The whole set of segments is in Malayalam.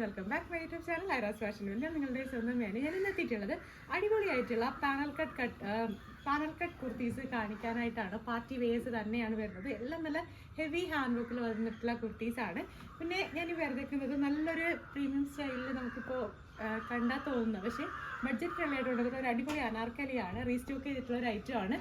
Welcome back my YouTube channel Aira's fashion world. ഞാൻ നിങ്ങളുടെ സ്വന്തം ഞാൻ ഇന്ന് എത്തിയിട്ടുള്ളത് അടിപൊളിയായിട്ടുള്ള പാനൽ കട്ട് കുർത്തീസ് കാണിക്കാനായിട്ടാണ്. പാർട്ടി വെയേഴ്സ് തന്നെയാണ് വരുന്നത്. എല്ലാം നല്ല ഹെവി ഹാൻഡ് വർക്കിൽ വന്നിട്ടുള്ള കുർത്തീസാണ്. പിന്നെ ഞാൻ ഈ വെറുതെക്കുന്നത് നല്ലൊരു പ്രീമിയം സ്റ്റൈലിൽ നമുക്കിപ്പോൾ കണ്ടാൽ തോന്നുന്നത്, പക്ഷേ ബഡ്ജറ്റ് ഫ്രണ്ട്ലി കൊണ്ടുവരുന്ന ഒരു അടിപൊളി അനാർക്കലിയാണ്. റീസ്റ്റോക്ക് ചെയ്തിട്ടുള്ള ഒരു ഐറ്റമാണ്.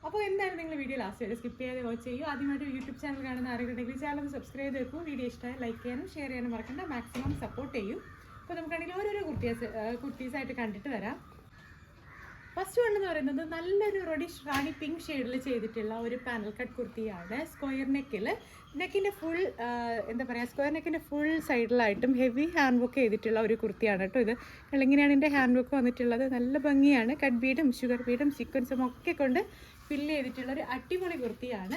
അപ്പോൾ എന്തായാലും നിങ്ങൾ വീഡിയോ ലാസ്റ്റ് വരെ സ്കിപ്പ് ചെയ്ത് വാച്ച് ചെയ്യും. ആദ്യമായിട്ട് യൂട്യൂബ് ചാനൽ കാണുന്ന ആരെങ്കിലും ചാനൽ സബ്സ്ക്രൈബ് ചെയ്തേക്കും. വീഡിയോ ഇഷ്ടമായി ലൈക്ക് ചെയ്യാനും ഷെയർ ചെയ്യാനും മറക്കണ്ട. മാക്സിമം സപ്പോർട്ട് ചെയ്യും. അപ്പോൾ നമുക്കാണെങ്കിൽ ഓരോരോ കുർത്തീസായിട്ട് കണ്ടിട്ട് വരാം. ഫസ്റ്റ് വൺ എന്ന് പറയുന്നത് നല്ലൊരു റെഡിഷ് റാണി പിങ്ക് ഷെയ്ഡിൽ ചെയ്തിട്ടുള്ള ഒരു പാനൽ കട്ട് കുർത്തിയാണ്. സ്ക്വയർ നെക്കിൻ്റെ ഫുൾ സ്ക്വയർ നെക്കിൻ്റെ ഫുൾ സൈഡിലായിട്ടും ഹെവി ഹാൻഡ് വർക്ക് ചെയ്തിട്ടുള്ള ഒരു കുർത്തിയാണ് കേട്ടോ. ഇത് ഇങ്ങനെയാണ് ഇതിൻ്റെ ഹാൻഡ് വർക്ക് വന്നിട്ടുള്ളത്. നല്ല ഭംഗിയാണ്. കട്ട് ബീഡും ഷുഗർ ബീഡും സീക്വൻസും ഒക്കെ കൊണ്ട് ഫില്ല് ചെയ്തിട്ടുള്ള ഒരു അടിപൊളി കുർത്തിയാണ്.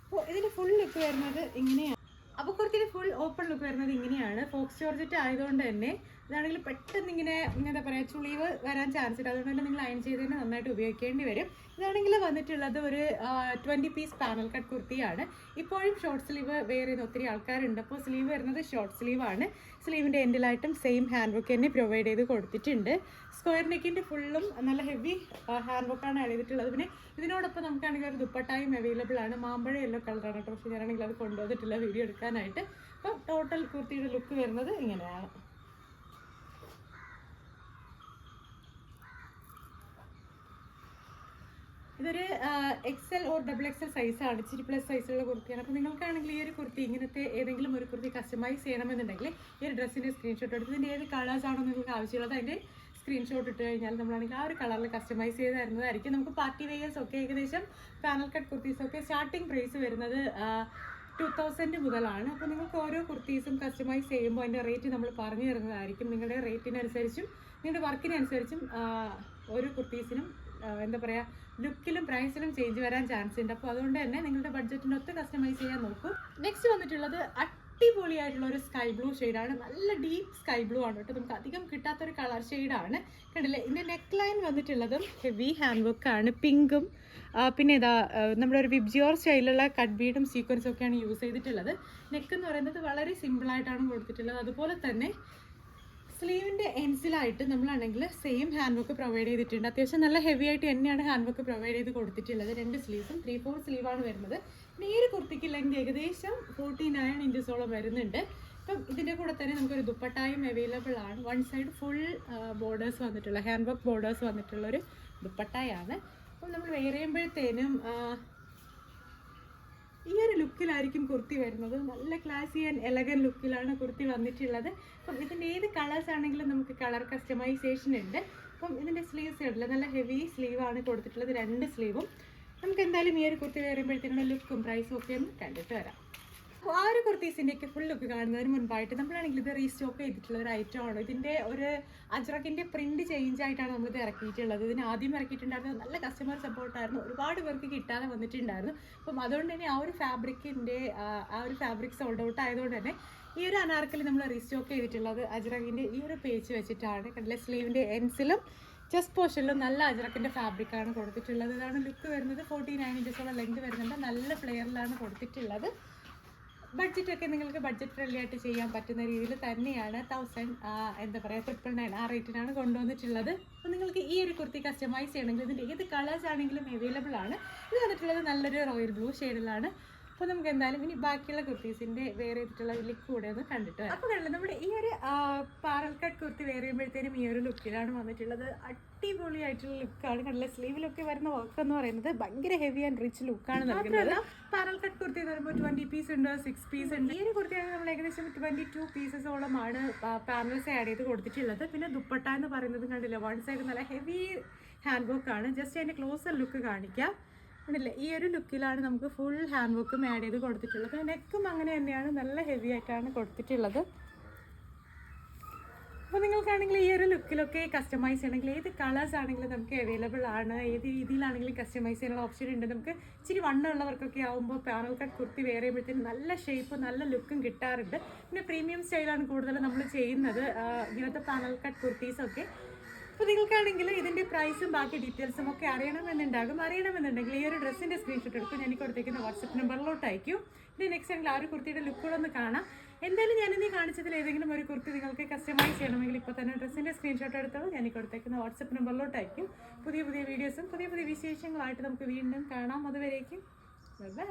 അപ്പോൾ ഇതിൻ്റെ ഫുൾ ലുക്ക് വരുന്നത് ഇങ്ങനെയാണ്. അപ്പോൾ കുർത്തിയുടെ ഫുൾ ഓപ്പൺ ലുക്ക് വരുന്നത് ഇങ്ങനെയാണ്. ഫോക്സ് ജോർജറ്റ് ആയതുകൊണ്ട് തന്നെ ഇതാണെങ്കിൽ പെട്ടെന്ന് ഇങ്ങനെ ചുളിവ് വരാൻ ചാൻസ് ഉണ്ട്. അതുകൊണ്ട് തന്നെ നിങ്ങൾ അയൺ ചെയ്തതിന് നന്നായിട്ട് ഉപയോഗിക്കേണ്ടി വരും. ഇതാണെങ്കിൽ വന്നിട്ടുള്ളത് ഒരു 20 പീസ് പാനൽ കട്ട് കുർത്തിയാണ്. ഇപ്പോഴും ഷോർട്ട് സ്ലീവ് വെയർ ചെയ്യുന്ന ഒത്തിരി ആൾക്കാരുണ്ട്. അപ്പോൾ സ്ലീവ് വരുന്നത് ഷോർട്ട് സ്ലീവാണ്. സ്ലീവിൻ്റെ എൻഡിലായിട്ടും സെയിം ഹാൻഡ് വർക്ക് തന്നെ പ്രൊവൈഡ് ചെയ്ത് കൊടുത്തിട്ടുണ്ട്. സ്ക്വയർ നെക്കിൻ്റെ ഫുള്ളും നല്ല ഹെവി ഹാൻഡ് വർക്കാണ് ആഡ് ചെയ്തിട്ടുള്ളത്. പിന്നെ ഇതിനോടൊപ്പം നമുക്കാണെങ്കിൽ ഒരു ദുപ്പട്ടായും അവൈലബിൾ ആണ്. മാമ്പഴ യെല്ലോ കളറാണ് കേട്ടോ. പക്ഷേ ഞാനാണെങ്കിൽ അത് കൊണ്ടുവന്നിട്ടില്ല വീഡിയോ എടുക്കാനായിട്ട്. അപ്പം ടോട്ടൽ കുർത്തിയുടെ ലുക്ക് വരുന്നത് ഇങ്ങനെയാണ്. ഇതൊരു XL ഓർ XXL സൈസാണ്. ഇച്ചിരി പ്ലസ് സൈസുള്ള കുർത്തിയാണ്. അപ്പോൾ നിങ്ങൾക്കാണെങ്കിൽ ഈ ഒരു കുർത്തി ഇങ്ങനത്തെ ഏതെങ്കിലും ഒരു കുർത്തി കസ്റ്റമൈസ് ചെയ്യണമെന്നുണ്ടെങ്കിൽ ഈ ഒരു ഡ്രസ്സിൻ്റെ സ്ക്രീൻഷോട്ട് എടുത്ത് ഇതിൻ്റെ ഏത് കളേഴ്സാണോ നിങ്ങൾക്ക് ആവശ്യമുള്ളത് അതിൻ്റെ സ്ക്രീൻഷോട്ട് ഇട്ട് കഴിഞ്ഞാൽ നമ്മളാണെങ്കിൽ ആ ഒരു കളറിൽ കസ്റ്റമൈസ് ചെയ്ത് തരുന്നതായിരിക്കും. നമുക്ക് പാർട്ടി വെയേഴ്സ് ഒക്കെ ഏകദേശം പാനൽ കട്ട് കുർത്തീസൊക്കെ സ്റ്റാർട്ടിങ് പ്രൈസ് വരുന്നത് 2000 മുതലാണ്. അപ്പോൾ നിങ്ങൾക്ക് ഓരോ കുർത്തീസും കസ്റ്റമൈസ് ചെയ്യുമ്പോൾ അതിൻ്റെ റേറ്റ് നമ്മൾ പറഞ്ഞു തരുന്നതായിരിക്കും. നിങ്ങളുടെ റേറ്റിനനുസരിച്ചും നിങ്ങളുടെ വർക്കിനനുസരിച്ചും ഓരോ കുർത്തീസിനും ലുക്കിലും പ്രൈസിലും ചേഞ്ച് വരാൻ ചാൻസ് ഉണ്ട്. അപ്പോൾ അതുകൊണ്ട് തന്നെ നിങ്ങളുടെ ബഡ്ജറ്റിനൊത്ത് കസ്റ്റമൈസ് ചെയ്യാൻ നോക്കൂ. നെക്സ്റ്റ് വന്നിട്ടുള്ളത് അടിപൊളിയായിട്ടുള്ള ഒരു സ്കൈ ബ്ലൂ ഷെയ്ഡാണ്. നല്ല ഡീപ്പ് സ്കൈ ബ്ലൂ ആണ് കേട്ടോ. നമുക്ക് അധികം കിട്ടാത്തൊരു കളർ ഷെയ്ഡാണ്. കണ്ടില്ലേ, ഇതിൻ്റെ നെക്ക് ലൈൻ വന്നിട്ടുള്ളതും ഹെവി ഹാൻഡ് വർക്കാണ്. പിങ്കും പിന്നെ നമ്മുടെ ഒരു വിബ്ജിയോർ സ്റ്റൈലുള്ള കട്ട് ബീഡും സീക്വൻസും ഒക്കെയാണ് യൂസ് ചെയ്തിട്ടുള്ളത്. നെക്ക് എന്ന് പറയുന്നത് വളരെ സിമ്പിളായിട്ടാണ് കൊടുത്തിട്ടുള്ളത്. അതുപോലെ തന്നെ സ്ലീവിൻ്റെ എൻസിലായിട്ട് നമ്മളാണെങ്കിൽ സെയിം ഹാൻഡ് വർക്ക് പ്രൊവൈഡ് ചെയ്തിട്ടുണ്ട്. അത്യാവശ്യം നല്ല ഹെവി ആയിട്ട് തന്നെയാണ് ഹാൻഡ് വർക്ക് പ്രൊവൈഡ് ചെയ്ത് കൊടുത്തിട്ടുള്ളത്. 2 സ്ലീവ്സും 3/4 സ്ലീവാണ് വരുന്നത്. പിന്നെ ഈ ഒരു കുർത്തിക്ക് ലെങ്ത് ഏകദേശം 49 ഇഞ്ചസോളം വരുന്നുണ്ട്. അപ്പം ഇതിൻ്റെ കൂടെ തന്നെ നമുക്കൊരു ദുപ്പട്ടായും അവൈലബിൾ ആണ്. വൺ സൈഡ് ഫുൾ ബോർഡേഴ്സ് വന്നിട്ടുള്ള ഹാൻഡ് വർക്ക് ബോർഡേഴ്സ് വന്നിട്ടുള്ളൊരു ദുപ്പട്ടായാണ്. അപ്പം നമ്മൾ വെയർ ചെയ്യുമ്പോഴത്തേനും ഈ ഒരു ലുക്കിലായിരിക്കും കുർത്തി വരുന്നത്. നല്ല ക്ലാസി ആൻഡ് എലഗൻ ലുക്കിലാണ് കുർത്തി വന്നിട്ടുള്ളത്. അപ്പം ഇതിൻ്റെ ഏത് കളേഴ്സ് ആണെങ്കിലും നമുക്ക് കളർ കസ്റ്റമൈസേഷൻ ഉണ്ട്. അപ്പം ഇതിൻ്റെ സ്ലീവ്സ് ഉണ്ടല്ലോ, നല്ല ഹെവി സ്ലീവാണ് കൊടുത്തിട്ടുള്ളത്. 2 സ്ലീവും. നമുക്ക് എന്തായാലും ഈ ഒരു കുർത്തി വരുമ്പോഴത്തേനുള്ള ലുക്കും പ്രൈസും ഒക്കെ ഒന്ന് കണ്ടിട്ട് വരാം. അപ്പോൾ ആ ഒരു കുർത്തീസിൻ്റെയൊക്കെ ഫുൾ ലുക്ക് കാണുന്നതിന് മുൻപായിട്ട് നമ്മളാണെങ്കിൽ ഇത് റീസ്റ്റോക്ക് ചെയ്തിട്ടുള്ള ഒരു ഐറ്റമാണ്. ഇതിൻ്റെ ഒരു അജ്രക്കിൻ്റെ പ്രിൻറ്റ് ചേഞ്ച് ആയിട്ടാണ് നമ്മളിത് ഇറക്കിയിട്ടുള്ളത്. ഇതിന് ആദ്യം ഇറക്കിയിട്ടുണ്ടായിരുന്നു. നല്ല കസ്റ്റമർ സപ്പോർട്ടായിരുന്നു. ഒരുപാട് പേർക്ക് കിട്ടാതെ വന്നിട്ടുണ്ടായിരുന്നു. അപ്പം അതുകൊണ്ട് തന്നെ ആ ഒരു ഫാബ്രിക് സോൾഡ് ഔട്ട് ആയതുകൊണ്ട് തന്നെ ഈ ഒരു അനാർക്കലി നമ്മൾ റീസ്റ്റോക്ക് ചെയ്തിട്ടുള്ളത് അജ്രക്കിൻ്റെ ഈ ഒരു പേജ് വെച്ചിട്ടാണ്. കണ്ടില്ലേ, സ്ലീവിൻ്റെ എൻസിലും ചെസ്റ്റ് പോർഷനിലും നല്ല അജ്രക്കിൻ്റെ ഫാബ്രിക്കാണ് കൊടുത്തിട്ടുള്ളത്. ഇതാണ് ലുക്ക് വരുന്നത്. 49 ഇഞ്ചസോളം ലെങ്ത് വരുന്നുണ്ട്. നല്ല ഫ്ലെയറിലാണ് കൊടുത്തിട്ടുള്ളത്. ബഡ്ജറ്റൊക്കെ നിങ്ങൾക്ക് ബഡ്ജറ്റ് ഫ്രണ്ട്ലി ആയിട്ട് ചെയ്യാൻ പറ്റുന്ന രീതിയിൽ തന്നെയാണ് 999 ആ റേറ്റിനാണ് കൊണ്ടുവന്നിട്ടുള്ളത്. അപ്പോൾ നിങ്ങൾക്ക് ഈ ഒരു കുർത്തി കസ്റ്റമൈസ് ചെയ്യണമെങ്കിൽ ഇതിൻ്റെ ഏത് കളേഴ്സ് ആണെങ്കിലും അവൈലബിൾ ആണ്. ഇത് വന്നിട്ടുള്ളത് നല്ലൊരു റോയൽ ബ്ലൂ ഷെയ്ഡിലാണ്. അപ്പോൾ നമുക്ക് എന്തായാലും ഇനി ബാക്കിയുള്ള കുർത്തീസിൻ്റെ വേറെ ചെയ്തിട്ടുള്ള ലുക്ക് കൂടെ ഒന്ന് കണ്ടിട്ട് വരാം. അപ്പോൾ കണ്ടില്ല, നമ്മുടെ ഈ ഒരു പാനൽ കട്ട് കുർത്തി വേറെ ചെയ്യുമ്പോഴത്തേനും ഈ ഒരു ലുക്കിലാണ് വന്നിട്ടുള്ളത്. അടിപൊളിയായിട്ടുള്ള ലുക്കാണ്. കണ്ടില്ല, സ്ലീവിലൊക്കെ വരുന്ന വർക്ക് എന്ന് പറയുന്നത് ഭയങ്കര ഹെവി ആൻഡ് റിച്ച് ലുക്കാണ് നൽകുന്നത്. പാനൽ കട്ട് കുർത്തി എന്ന് പറയുമ്പോൾ 20 പീസ് ഉണ്ട്, 6 പീസ് ഉണ്ട്. ഈ ഒരു കുർത്തിയാണെങ്കിൽ നമ്മൾ ഏകദേശം 22 പീസസോളമാണ് പാനൽസ് ആഡ് ചെയ്ത് കൊടുത്തിട്ടുള്ളത്. പിന്നെ ദുപ്പട്ട എന്ന് പറയുന്നത് കണ്ടില്ല, വൺ സൈഡ് നല്ല ഹെവി ഹാൻഡ് വർക്കാണ്. ജസ്റ്റ് അതിൻ്റെ ക്ലോസർ ലുക്ക് കാണിക്കാം. കണ്ടില്ലേ, ഈ ഒരു ലുക്കിലാണ് നമുക്ക് ഫുൾ ഹാൻഡ് വർക്കും ആഡ് ചെയ്ത് കൊടുത്തിട്ടുള്ളത്. നെക്കും അങ്ങനെ തന്നെയാണ്, നല്ല ഹെവി ആയിട്ടാണ് കൊടുത്തിട്ടുള്ളത്. അപ്പോൾ നിങ്ങൾക്കാണെങ്കിൽ ഈ ഒരു ലുക്കിലൊക്കെ കസ്റ്റമൈസ് ചെയ്യണമെങ്കിൽ ഏത് കളേഴ്സ് ആണെങ്കിലും നമുക്ക് അവൈലബിൾ ആണ്. ഏത് രീതിയിലാണെങ്കിലും കസ്റ്റമൈസ് ചെയ്യാനുള്ള ഓപ്ഷൻ ഉണ്ട്. നമുക്ക് ഇച്ചിരി വണ്ണമുള്ളവർക്കൊക്കെ ആകുമ്പോൾ പാനൽ കട്ട് കുർത്തി വേറെ ചെയ്യുമ്പോഴത്തേനും നല്ല ഷേപ്പ് നല്ല ലുക്കും കിട്ടാറുണ്ട്. പിന്നെ പ്രീമിയം സ്റ്റൈലാണ് കൂടുതൽ നമ്മൾ ചെയ്യുന്നത് ഇങ്ങനത്തെ പാനൽ കട്ട് കുർത്തീസൊക്കെ. അപ്പോൾ നിങ്ങൾക്കാണെങ്കിൽ ഇതിൻ്റെ പ്രൈസും ബാക്കി ഡീറ്റെയിൽസും ഒക്കെ അറിയണമെന്നുണ്ടെങ്കിൽ ഈ ഒരു ഡ്രസ്സിൻ്റെ സ്ക്രീൻഷോട്ട് എടുക്കും. ഞാൻ കൊടുത്തേക്കുന്ന വാട്സപ്പ് നമ്പറിലോട്ട് അയക്കും. പിന്നെ നെക്സ്റ്റ് ആണെങ്കിൽ ആ ഒരു കുർത്തിയുടെ ലുക്കുകളൊന്ന് കാണാം. എന്തായാലും ഞാനിന്ന് കാണിച്ചതിൽ ഏതെങ്കിലും ഒരു കുർത്തി നിങ്ങൾക്ക് കസ്റ്റമൈസ് ചെയ്യണമെങ്കിൽ ഇപ്പോൾ തന്നെ ഡ്രസ്സിൻ്റെ സ്ക്രീൻഷോട്ട് എടുത്തോളൂ. ഞാൻ ഈ കൊടുത്തേക്കുന്ന വാട്സപ്പ് നമ്പറിലോട്ടായിരിക്കും. പുതിയ പുതിയ വീഡിയോസും പുതിയ പുതിയ വിശേഷങ്ങളായിട്ട് നമുക്ക് വീണ്ടും കാണാം. അതുവരേക്കും ബൈ.